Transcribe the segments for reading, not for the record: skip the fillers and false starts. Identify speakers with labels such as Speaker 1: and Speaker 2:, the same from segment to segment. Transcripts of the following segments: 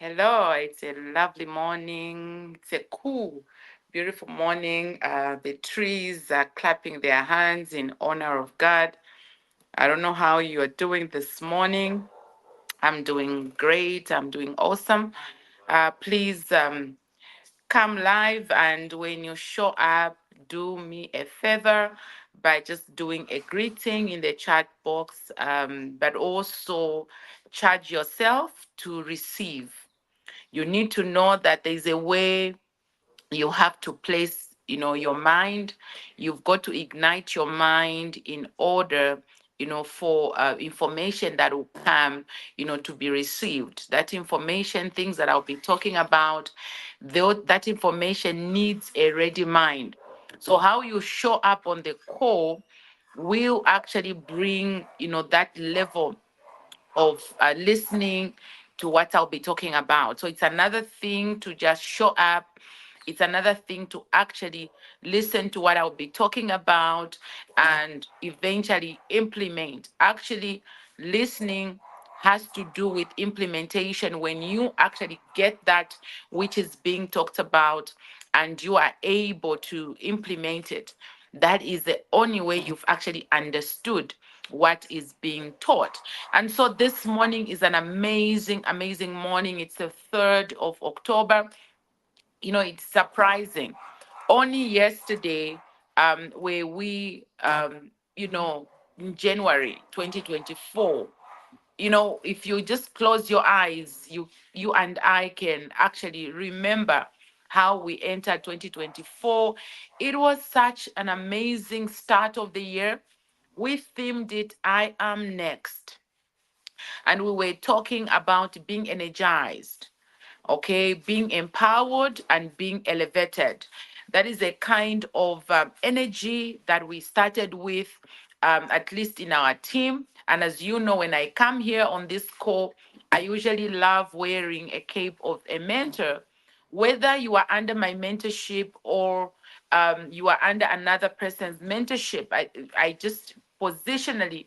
Speaker 1: Hello, it's a lovely morning. It's a cool, beautiful morning. The trees are clapping their hands in honor of God. I don't know how you are doing this morning. I'm doing great. I'm doing awesome. Please come live, and when you show up, do me a favor by just doing a greeting in the chat box, but also charge yourself to receive. You need to know that there's a way you have to place, your mind. You've got to ignite your mind in order, for information that will come, to be received. That information, things that I'll be talking about, though that information needs a ready mind. So how you show up on the call will actually bring, that level of listening to what I'll be talking about. So it's another thing to just show up. It's another thing to actually listen to what I'll be talking about and eventually implement. Actually, listening has to do with implementation. When you actually get that which is being talked about and you are able to implement it, that is the only way you've actually understood what is being taught. And so this morning is an amazing, amazing morning. It's the 3rd of October. It's surprising. Only yesterday, where we, in January 2024, if you just close your eyes, you and I can actually remember how we entered 2024. It was such an amazing start of the year. We themed it I Am Next, and we were talking about being energized, okay, being empowered and being elevated. That is a kind of energy that we started with, at least in our team. And as you know, when I come here on this call, I usually love wearing a cape of a mentor. Whether you are under my mentorship or you are under another person's mentorship, I just positionally,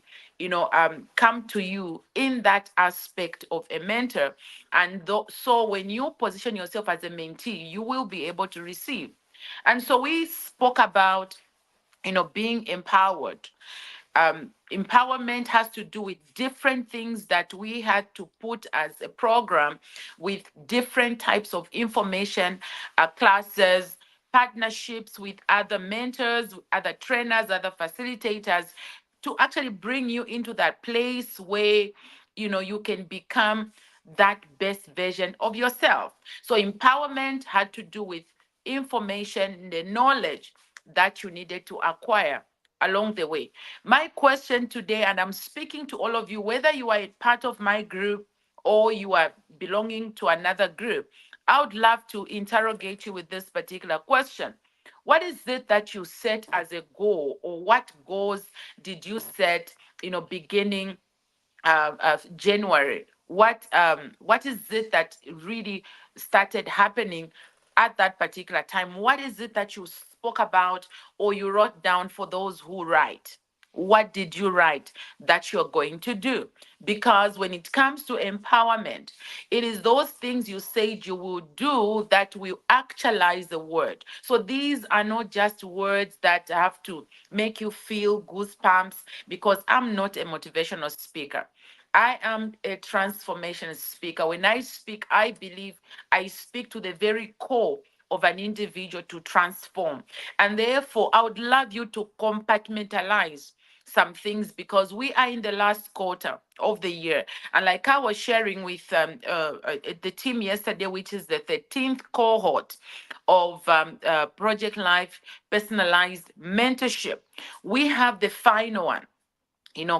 Speaker 1: come to you in that aspect of a mentor. And so when you position yourself as a mentee, you will be able to receive. And so we spoke about, being empowered. Empowerment has to do with different things that we had to put as a program with different types of information, classes, partnerships with other mentors, other trainers, other facilitators, to actually bring you into that place where you can become that best version of yourself. So empowerment had to do with information, the knowledge that you needed to acquire along the way. My question today, and I'm speaking to all of you, whether you are a part of my group or you are belonging to another group, I would love to interrogate you with this particular question. What is it that you set as a goal, or what goals did you set, beginning January? What is it that really started happening at that particular time? What is it that you spoke about or you wrote down for those who write? What did you write that you're going to do? Because when it comes to empowerment, it is those things you said you will do that will actualize the word. So these are not just words that have to make you feel goosebumps, because I'm not a motivational speaker. I am a transformation speaker. When I speak, I believe I speak to the very core of an individual to transform. And therefore, I would love you to compartmentalize some things, because we are in the last quarter of the year. And like I was sharing with the team yesterday, which is the 13th cohort of Project Life Personalized Mentorship, we have the final one,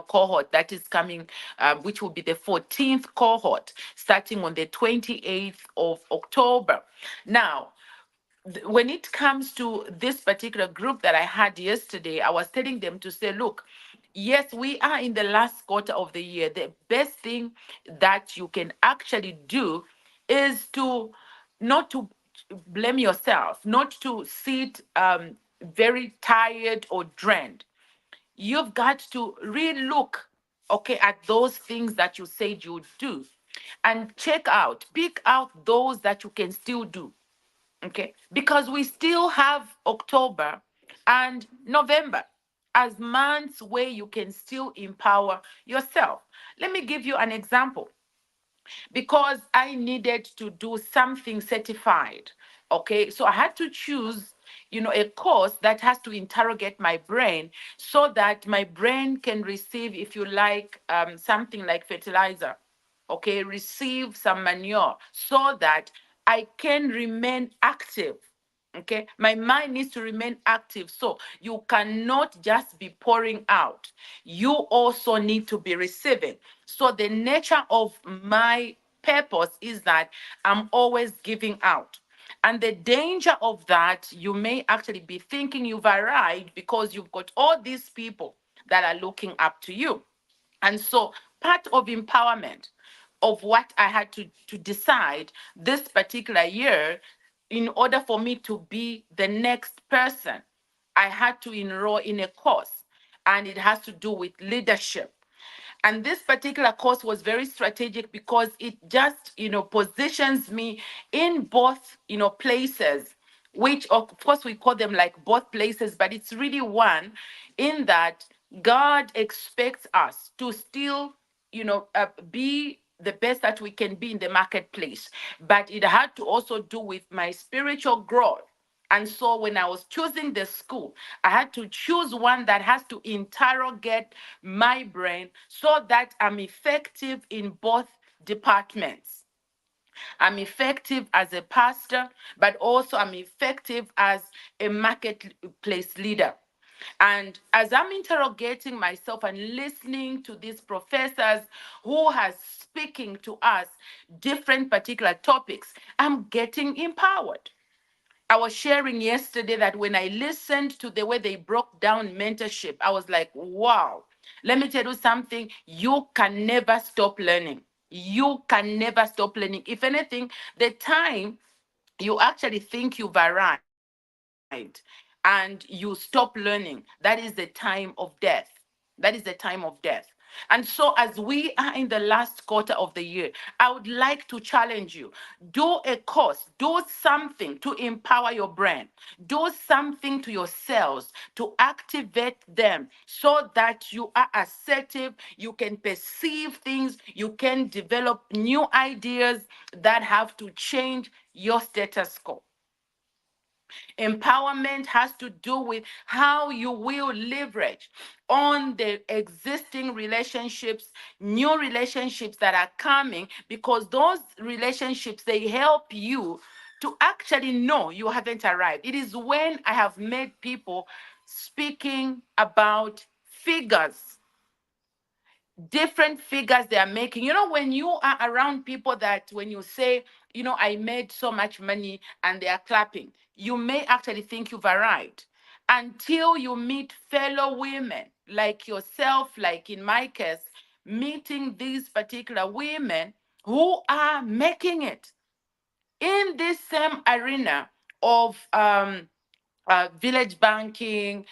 Speaker 1: cohort that is coming, which will be the 14th cohort, starting on the 28th of October. Now, when it comes to this particular group that I had yesterday, I was telling them to say, look, yes, we are in the last quarter of the year. The best thing that you can actually do is to not to blame yourself, not to sit very tired or drained. You've got to relook, okay, at those things that you said you would do. and pick out those that you can still do. Okay, because we still have October and November as months where you can still empower yourself. Let me give you an example. Because I needed to do something certified. Okay, so I had to choose, a course that has to interrogate my brain so that my brain can receive, if you like, something like fertilizer. Okay, receive some manure so that I can remain active. Okay, my mind needs to remain active. So you cannot just be pouring out, you also need to be receiving. So the nature of my purpose is that I'm always giving out. And the danger of that, you may actually be thinking you've arrived because you've got all these people that are looking up to you. And so part of empowerment of what I had to decide this particular year, in order for me to be the next person, I had to enroll in a course, and it has to do with leadership. And this particular course was very strategic because it just, positions me in both, places, which of course we call them like both places, but it's really one, in that God expects us to still, be the best that we can be in the marketplace. But it had to also do with my spiritual growth. And so when I was choosing the school, I had to choose one that has to interrogate my brain so that I'm effective in both departments. I'm effective as a pastor, but also I'm effective as a marketplace leader. And as I'm interrogating myself and listening to these professors who are speaking to us different particular topics, I'm getting empowered. I was sharing yesterday that when I listened to the way they broke down mentorship, I was like, wow. Let me tell you something. You can never stop learning. You can never stop learning. If anything, the time you actually think you've arrived and you stop learning, that is the time of death. That is the time of death. And so, as we are in the last quarter of the year, I would like to challenge you. Do a course, do something to empower your brain, do something to your cells to activate them so that you are assertive, you can perceive things, you can develop new ideas that have to change your status quo. Empowerment has to do with how you will leverage on the existing relationships, new relationships that are coming, because those relationships, they help you to actually know you haven't arrived. It is when I have met people speaking about figures, different figures they are making. When you are around people that when you say, I made so much money and they are clapping, you may actually think you've arrived until you meet fellow women like yourself, like in my case, meeting these particular women who are making it in this same arena of village banking,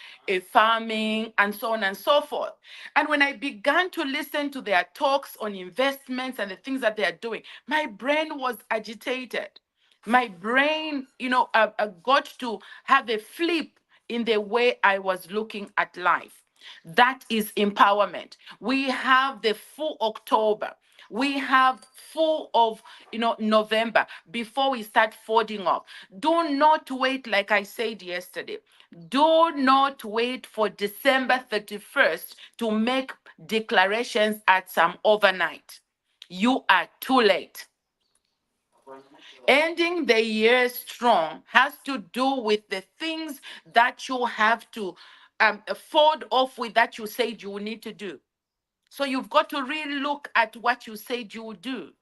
Speaker 1: farming, and so on and so forth. And when I began to listen to their talks on investments and the things that they are doing, my brain was agitated. My brain, got to have a flip in the way I was looking at life. That is empowerment. We have the full October. We have full of, November before we start folding off. Do not wait, like I said yesterday. Do not wait for December 31st to make declarations at some overnight. You are too late. Ending the year strong has to do with the things that you have to fold off with that you said you will need to do. So you've got to really look at what you said you would do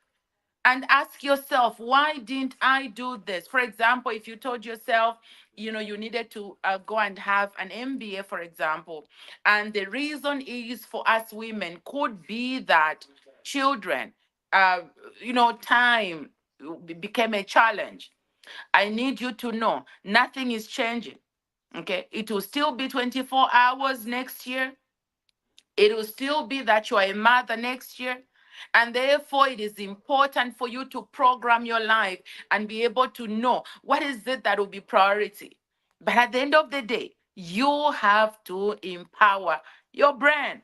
Speaker 1: and ask yourself, why didn't I do this? For example, if you told yourself, you needed to go and have an MBA, for example, and the reason is for us women could be that children, uh, time became a challenge. I need you to know nothing is changing. Okay, it will still be 24 hours next year. It will still be that you are a mother next year. And therefore, it is important for you to program your life and be able to know what is it that will be priority. But at the end of the day, you have to empower your brain.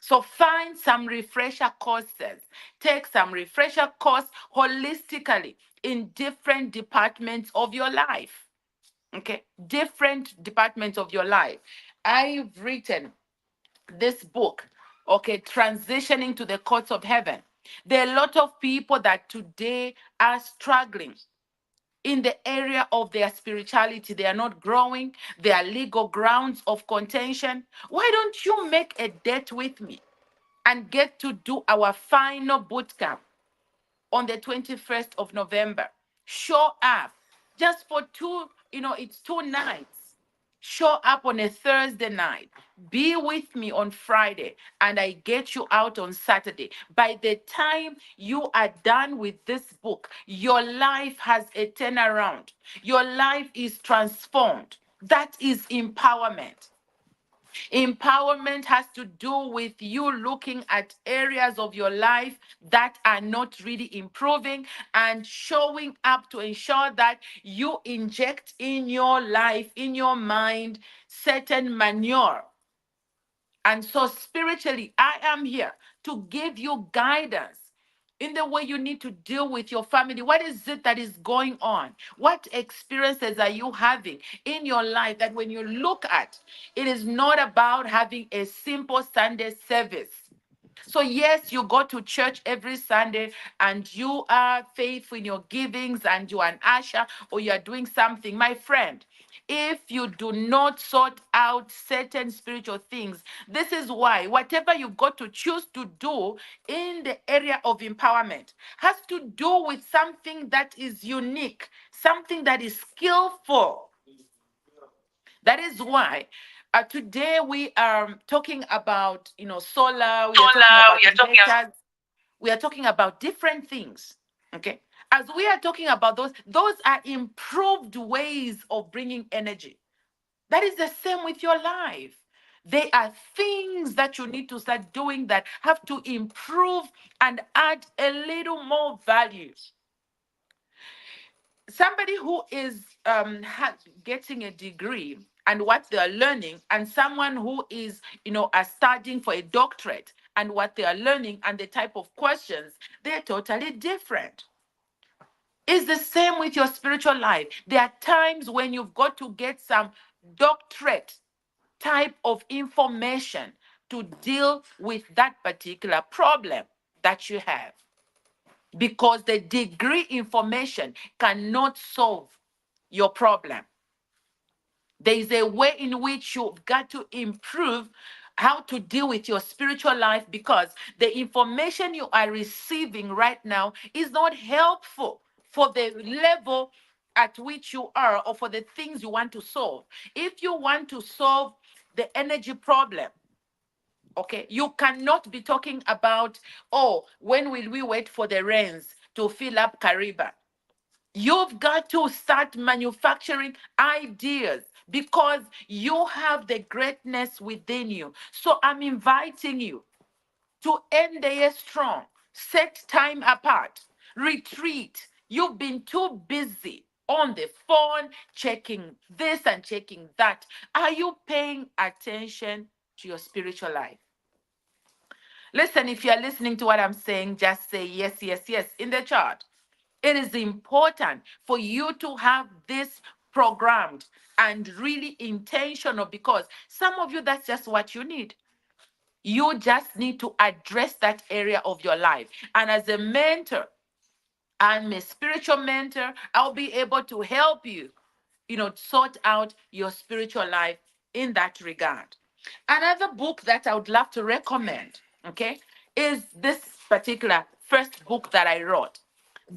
Speaker 1: So find some refresher courses. Take some refresher course holistically in different departments of your life. Okay, different departments of your life. I've written this book, okay, transitioning to the courts of heaven. There are a lot of people that today are struggling in the area of their spirituality. They are not growing. There are legal grounds of contention. Why don't you make a date with me and get to do our final boot camp on the 21st of November? Show up just for it's 2 nights. Show up on a Thursday night. Be with me on Friday, and I get you out on Saturday. By the time you are done with this book, your life has a turnaround. Your life is transformed. That is empowerment. Empowerment has to do with you looking at areas of your life that are not really improving and showing up to ensure that you inject in your life, in your mind, certain manure. And so, spiritually, I am here to give you guidance in the way you need to deal with your family. What is it that is going on? What experiences are you having in your life that when you look at, it is not about having a simple Sunday service? So, yes, you go to church every Sunday and you are faithful in your givings and you are an usher or you are doing something. My friend, if you do not sort out certain spiritual things, this is why whatever you got to choose to do in the area of empowerment has to do with something that is unique, something that is skillful. That is why today we are talking about, solar. We are talking
Speaker 2: Solar,
Speaker 1: about
Speaker 2: we are talking
Speaker 1: inverters. We are talking about different things. Okay. As we are talking about those are improved ways of bringing energy. That is the same with your life. They are things that you need to start doing that have to improve and add a little more value. Somebody who is getting a degree and what they are learning, and someone who is studying for a doctorate and what they are learning and the type of questions, they're totally different. It's the same with your spiritual life. There are times when you've got to get some doctorate type of information to deal with that particular problem that you have, because the degree information cannot solve your problem. There is a way in which you've got to improve how to deal with your spiritual life, because the information you are receiving right now is not helpful for the level at which you are or for the things you want to solve. If you want to solve the energy problem, okay, you cannot be talking about, oh, when will we wait for the rains to fill up Kariba? You've got to start manufacturing ideas because you have the greatness within you. So I'm inviting you to end the year strong. Set time apart. Retreat. You've been too busy on the phone, checking this and checking that. Are you paying attention to your spiritual life? Listen, if you're listening to what I'm saying, just say yes, yes, yes in the chat. It is important for you to have this programmed and really intentional, because some of you, that's just what you need. You just need to address that area of your life. And as a mentor, I'm a spiritual mentor, I'll be able to help you, sort out your spiritual life in that regard. Another book that I would love to recommend, okay, is this particular first book that I wrote.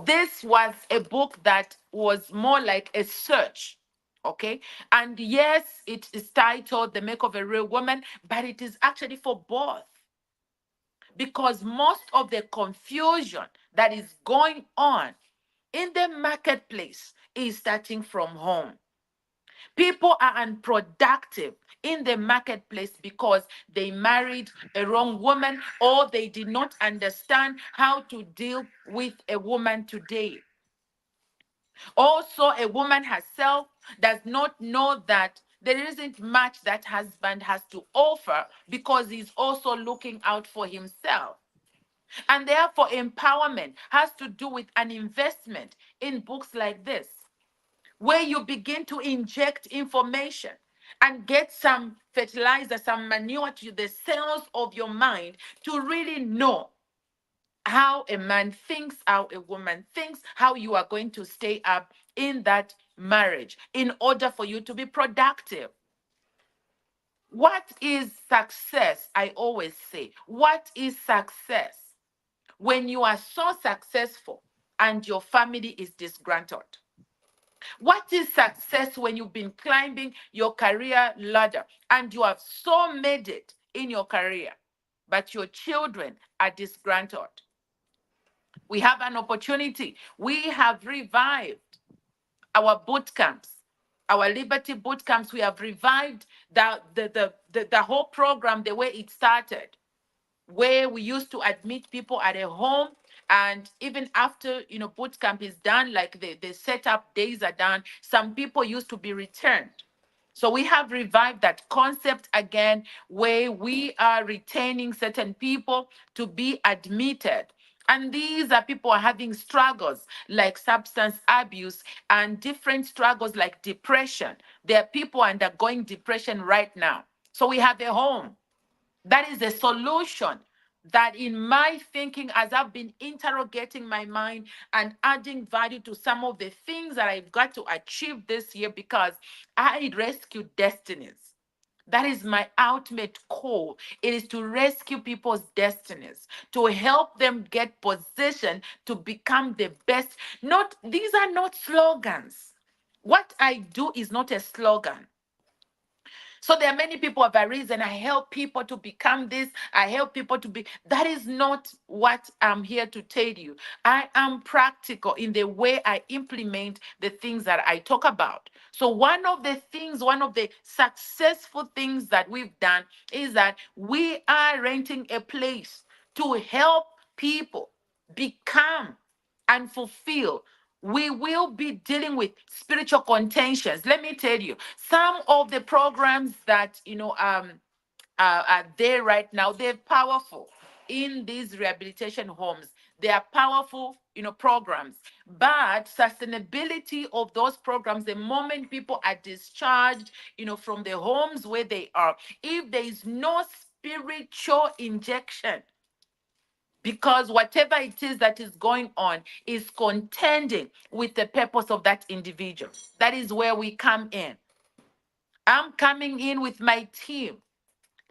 Speaker 1: This was a book that was more like a search. Okay. And yes, it is titled The Make of a Real Woman, but it is actually for both, because most of the confusion that is going on in the marketplace is starting from home. People are unproductive in the marketplace because they married a wrong woman or they did not understand how to deal with a woman today. Also, a woman herself does not know that there isn't much that husband has to offer because he's also looking out for himself. And therefore, empowerment has to do with an investment in books like this, where you begin to inject information and get some fertilizer, some manure to the cells of your mind to really know how a man thinks, how a woman thinks, how you are going to stay up in that marriage in order for you to be productive. What is success? I always say, what is success? When you are so successful and your family is disgruntled. What is success when you've been climbing your career ladder and you have so made it in your career, but your children are disgruntled? We have an opportunity. We have revived our boot camps, our Liberty boot camps. We have revived the whole program the way it started, where we used to admit people at a home, and even after boot camp is done, like the setup days are done, some people used to be returned. So we have revived that concept again, where we are retaining certain people to be admitted. And these are people who are having struggles like substance abuse and different struggles like depression. There are people undergoing depression right now. So we have a home. That is a solution that, in my thinking, as I've been interrogating my mind and adding value to some of the things that I've got to achieve this year, because I rescue destinies. That is my ultimate call. It is to rescue people's destinies, to help them get positioned to become the best. Not, these are not slogans. What I do is not a slogan. So there are many people of a reason. I help people to become this. I help people to be. That is not what I'm here to tell you. I am practical in the way I implement the things that I talk about. So one of the things, one of the successful things that we've done is that we are renting a place to help people become and fulfill. We will be dealing with spiritual contentions. Let me tell you, some of the programs that are there right now, they're powerful in these rehabilitation homes. They are powerful, programs. But sustainability of those programs, the moment people are discharged, from the homes where they are, if there is no spiritual injection, because whatever it is that is going on is contending with the purpose of that individual. That is where we come in. I'm coming in with my team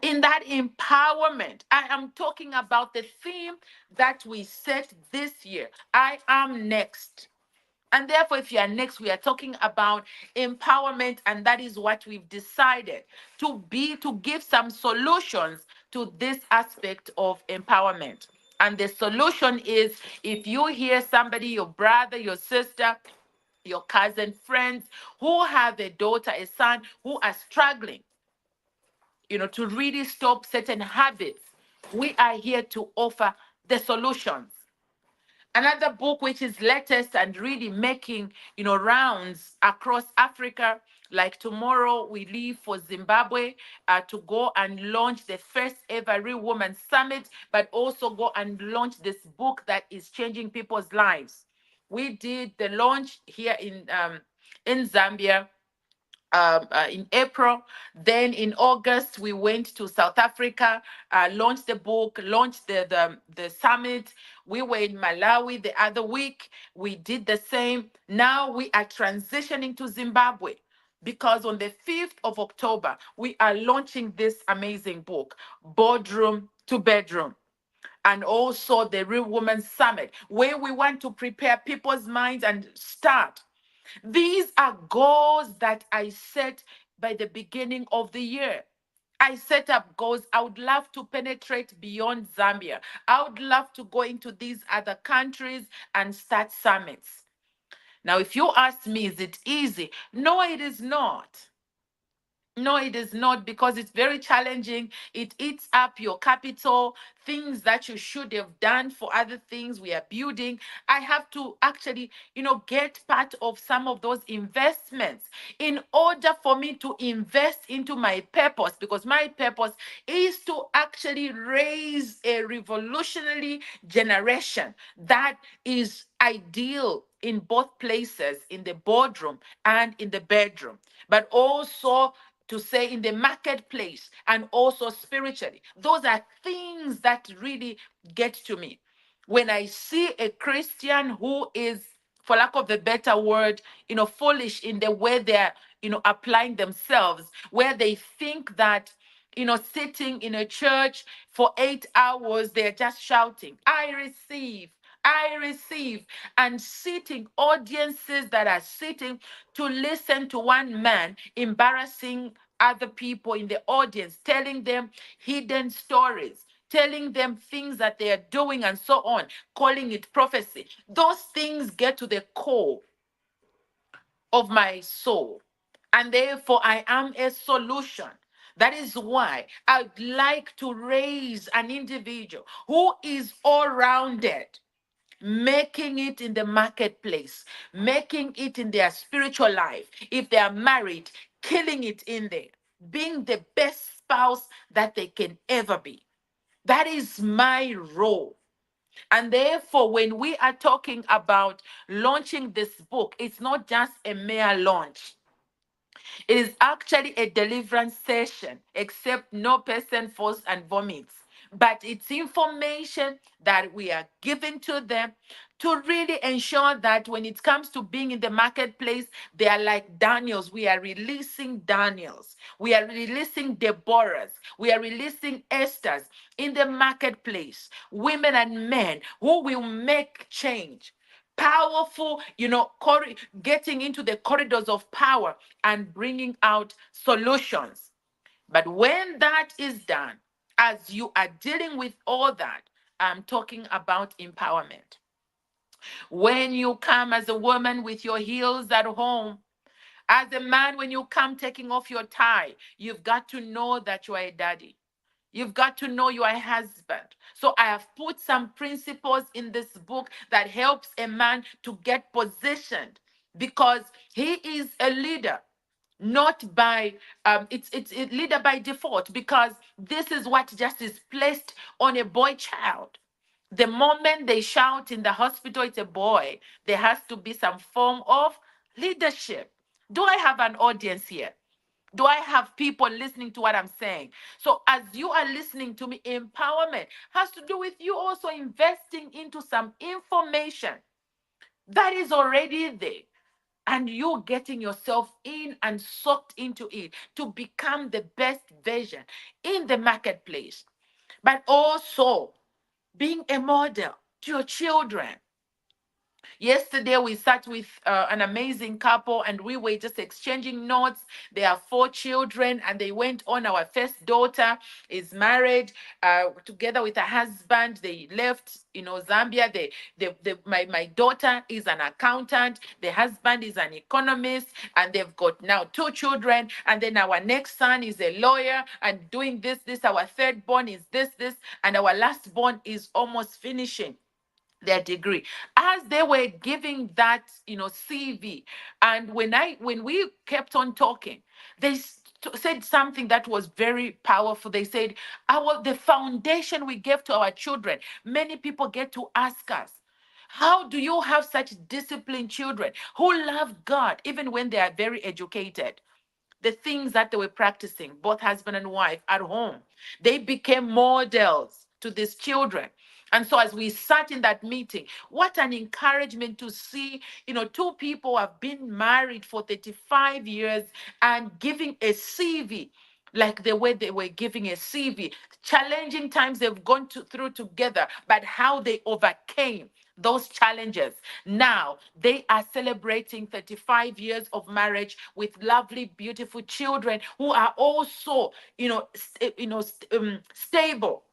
Speaker 1: in that empowerment. I am talking about the theme that we set this year. I am next. And therefore, if you are next, we are talking about empowerment, and that is what we've decided to give some solutions to this aspect of empowerment. And the solution is, if you hear somebody, your brother, your sister, your cousin, friends who have a daughter, a son who are struggling, to really stop certain habits, we are here to offer the solutions. Another book which is latest and really making rounds across Africa. Like tomorrow, we leave for Zimbabwe to go and launch the first ever Real Woman Summit, but also go and launch this book that is changing people's lives. We did the launch here in Zambia in April. Then in August, we went to South Africa, launched the book, launched the summit. We were in Malawi the other week. We did the same. Now we are transitioning to Zimbabwe, because on the 5th of October, we are launching this amazing book, Boardroom to Bedroom, and also the Real Woman Summit, where we want to prepare people's minds and start. These are goals that I set by the beginning of the year. I set up goals. I would love to penetrate beyond Zambia. I would love to go into these other countries and start summits. Now, if you ask me, is it easy? No, it is not. No, it is not, because it's very challenging. It eats up your capital, things that you should have done for other things we are building. I have to actually, get part of some of those investments in order for me to invest into my purpose, because my purpose is to actually raise a revolutionary generation that is ideal in both places, in the boardroom and in the bedroom, but also to say in the marketplace and also spiritually. Those are things that really get to me. When I see a Christian who is, for lack of a better word, foolish in the way they're, applying themselves, where they think that, sitting in a church for 8 hours, they're just shouting, I receive. I receive, and sitting audiences that are sitting to listen to one man embarrassing other people in the audience, telling them hidden stories, telling them things that they are doing and so on, calling it prophecy. Those things get to the core of my soul. And therefore, I am a solution. That is why I'd like to raise an individual who is all rounded, making it in the marketplace, making it in their spiritual life. If they are married, killing it in there, being the best spouse that they can ever be. That is my role. And therefore, when we are talking about launching this book, it's not just a mere launch. It is actually a deliverance session, except no person falls and vomits. But it's information that we are giving to them to really ensure that when it comes to being in the marketplace, they are like Daniels. We are releasing Daniels. We are releasing Deborahs. We are releasing Esthers in the marketplace. Women and men who will make change, powerful, getting into the corridors of power and bringing out solutions. But when that is done, as you are dealing with all that, I'm talking about empowerment. When you come as a woman with your heels at home, as a man, when you come taking off your tie, you've got to know that you are a daddy. You've got to know you are a husband. So I have put some principles in this book that helps a man to get positioned, because he is a leader, not by it's a leader by default, because this is what just is placed on a boy child. The moment they shout in the hospital, it's a boy, there has to be some form of leadership. Do I have an audience here? Do I have people listening to what I'm saying? So, as you are listening to me, empowerment has to do with you also investing into some information that is already there, and you getting yourself in and sucked into it to become the best version in the marketplace, but also being a model to your children. Yesterday, we sat with an amazing couple and we were just exchanging notes. They have 4 children and they went on. Our first daughter is married together with her husband. They left, Zambia. My daughter is an accountant. The husband is an economist, and they've got now 2 children. And then our next son is a lawyer and doing this. Our third born is this. And our last born is almost finishing their degree. As they were giving that CV, and when we kept on talking, they said something that was very powerful. They said, our the foundation we gave to our children. Many people get to ask us, how do you have such disciplined children who love God even when they are very educated? The things that they were practicing, both husband and wife at home, they became models to these children. And so, as we sat in that meeting, what an encouragement to see, 2 people who have been married for 35 years and giving a CV like the way they were giving a CV, challenging times they've gone through together, but how they overcame those challenges. Now they are celebrating 35 years of marriage with lovely, beautiful children who are also, stable.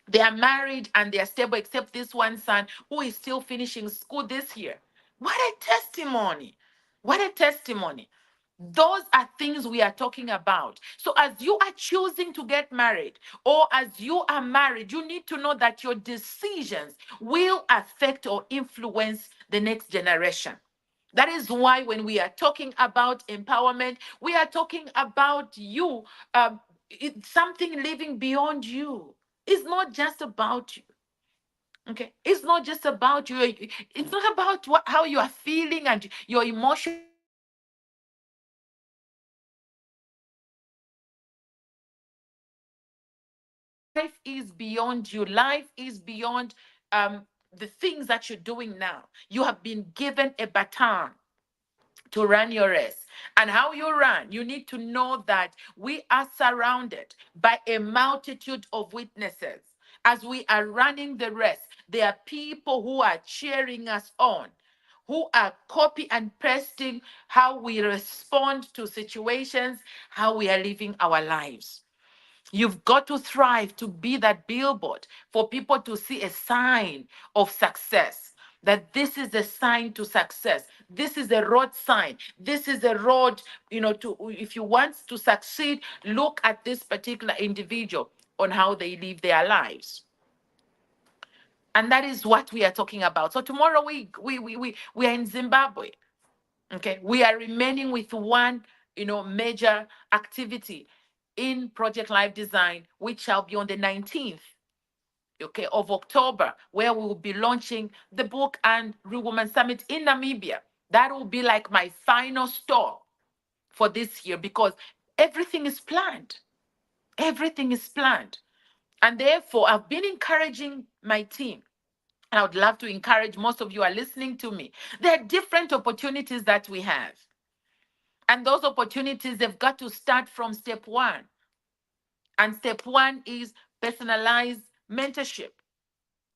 Speaker 1: They are married and they are stable, except this one son who is still finishing school this year. What a testimony. What a testimony. Those are things we are talking about. So, as you are choosing to get married, or as you are married, you need to know that your decisions will affect or influence the next generation. That is why, when we are talking about empowerment, we are talking about you, something living beyond you. It's not just about you. Okay, it's not just about you. It's not about how you are feeling and your emotions and your feelings. Life is beyond you. Life is beyond you. Life is beyond the things that you're doing now. You have been given a baton to run your race. And how you run, you need to know that we are surrounded by a multitude of witnesses. As we are running the race, there are people who are cheering us on, who are copy and pasting how we respond to situations, how we are living our lives. You've got to thrive to be that billboard for people to see a sign of success. That this is a sign to success. This is a road sign. This is a road, to if you want to succeed, look at this particular individual on how they live their lives. And that is what we are talking about. So tomorrow we are in Zimbabwe. Okay, we are remaining with one, major activity in Project Life Design, which shall be on the 19th, okay, of October, where we will be launching the book and Real Woman Summit in Namibia. That will be like my final stop for this year, because everything is planned. Everything is planned. And therefore, I've been encouraging my team. And I would love to encourage most of you are listening to me. There are different opportunities that we have. And those opportunities, they've got to start from step one. And step one is personalized mentorship.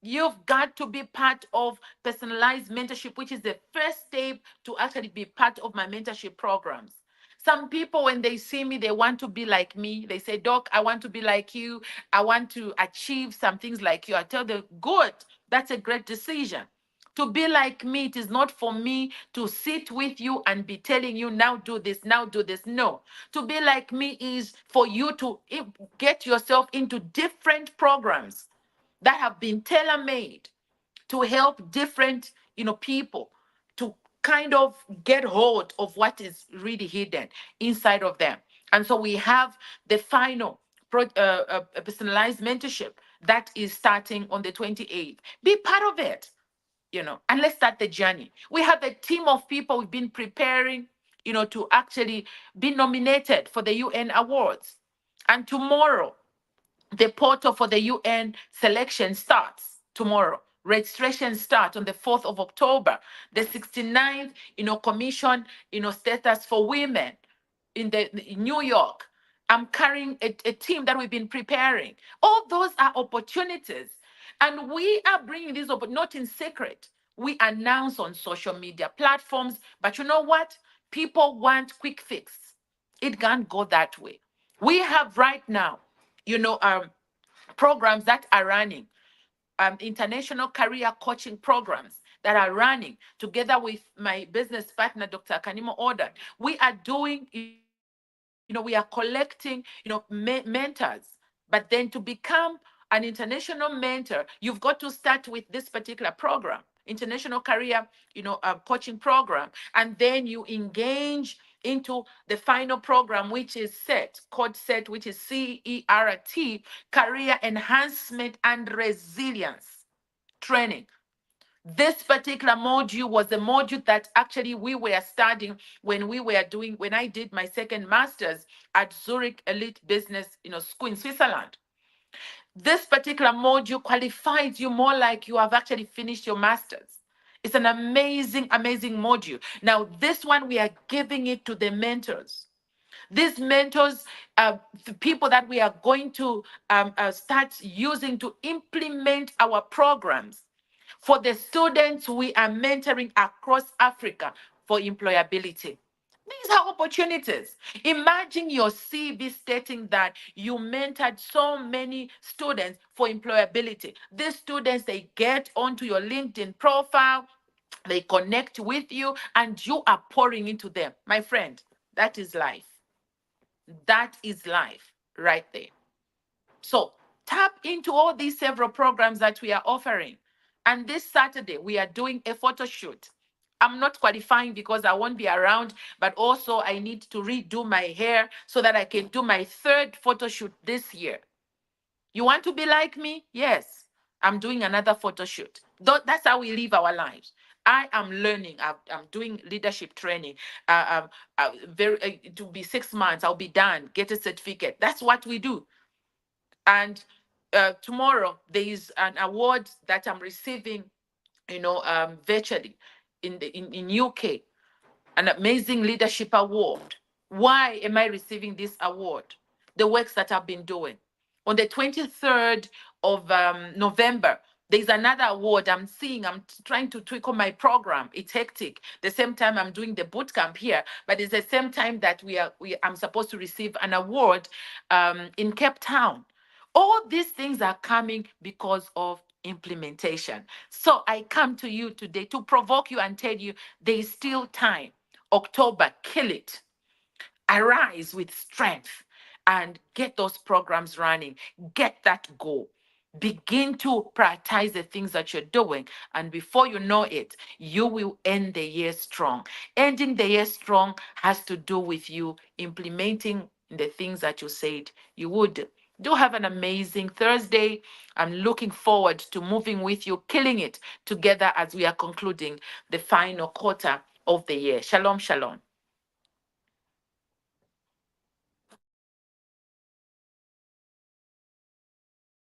Speaker 1: You've got to be part of personalized mentorship, which is the first step to actually be part of my mentorship programs. Some people, when they see me, they want to be like me. They say, Doc, I want to be like you. I want to achieve some things like you. I tell them, good, that's a great decision. To be like me, it is not for me to sit with you and be telling you, now do this, now do this. No. To be like me is for you to get yourself into different programs that have been tailor-made to help different people to kind of get hold of what is really hidden inside of them. And so we have the final personalized mentorship that is starting on the 28th. Be part of it, and let's start the journey. We have a team of people we've been preparing, to actually be nominated for the UN awards. And tomorrow, the portal for the UN selection starts tomorrow. Registration starts on the 4th of October. The 69th, commission, status for women in New York. I'm carrying a team that we've been preparing. All those are opportunities. And we are bringing these up, not in secret. We announce on social media platforms. But you know what? People want quick fix. It can't go that way. We have right now, programs that are running, international career coaching programs that are running together with my business partner, Dr. Kanimo Order. We are doing, we are collecting, mentors. But then to become an international mentor, you've got to start with this particular program, international career, coaching program, and then you engage into the final program, which is set, code set, which is CERT, career enhancement and resilience training. This particular module was the module that actually we were studying when I did my second master's at Zurich Elite Business, School in Switzerland. This particular module qualifies you more like you have actually finished your master's. It's an amazing, amazing module. Now, this one, we are giving it to the mentors. These mentors, the people that we are going to start using to implement our programs for the students we are mentoring across Africa for employability. These are opportunities. Imagine your CV stating that you mentored so many students for employability. These students, they get onto your LinkedIn profile, They connect with you and you are pouring into them. My friend, that is life. That is life right there. So tap into all these several programs that we are offering. And this Saturday, we are doing a photo shoot. I'm not qualifying because I won't be around, but also I need to redo my hair so that I can do my third photo shoot this year. You want to be like me? Yes. I'm doing another photo shoot. That's how we live our lives. I am learning. I'm doing leadership training. To be 6 months, I'll be done. Get a certificate. That's what we do. And tomorrow there is an award that I'm receiving, virtually in UK, an amazing leadership award. Why am I receiving this award? The works that I've been doing. On the 23rd of November, there's another award I'm seeing. I'm trying to tweak on my program. It's hectic. The same time I'm doing the boot camp here, but it's the same time that I'm supposed to receive an award in Cape Town. All these things are coming because of implementation. So I come to you today to provoke you and tell you there is still time. October, kill it. Arise with strength and get those programs running. Get that goal. Begin to prioritize the things that you're doing. And before you know it, you will end the year strong. Ending the year strong has to do with you implementing the things that you said you would. Do have an amazing Thursday. I'm looking forward to moving with you, killing it together as we are concluding the final quarter of the year. Shalom, shalom.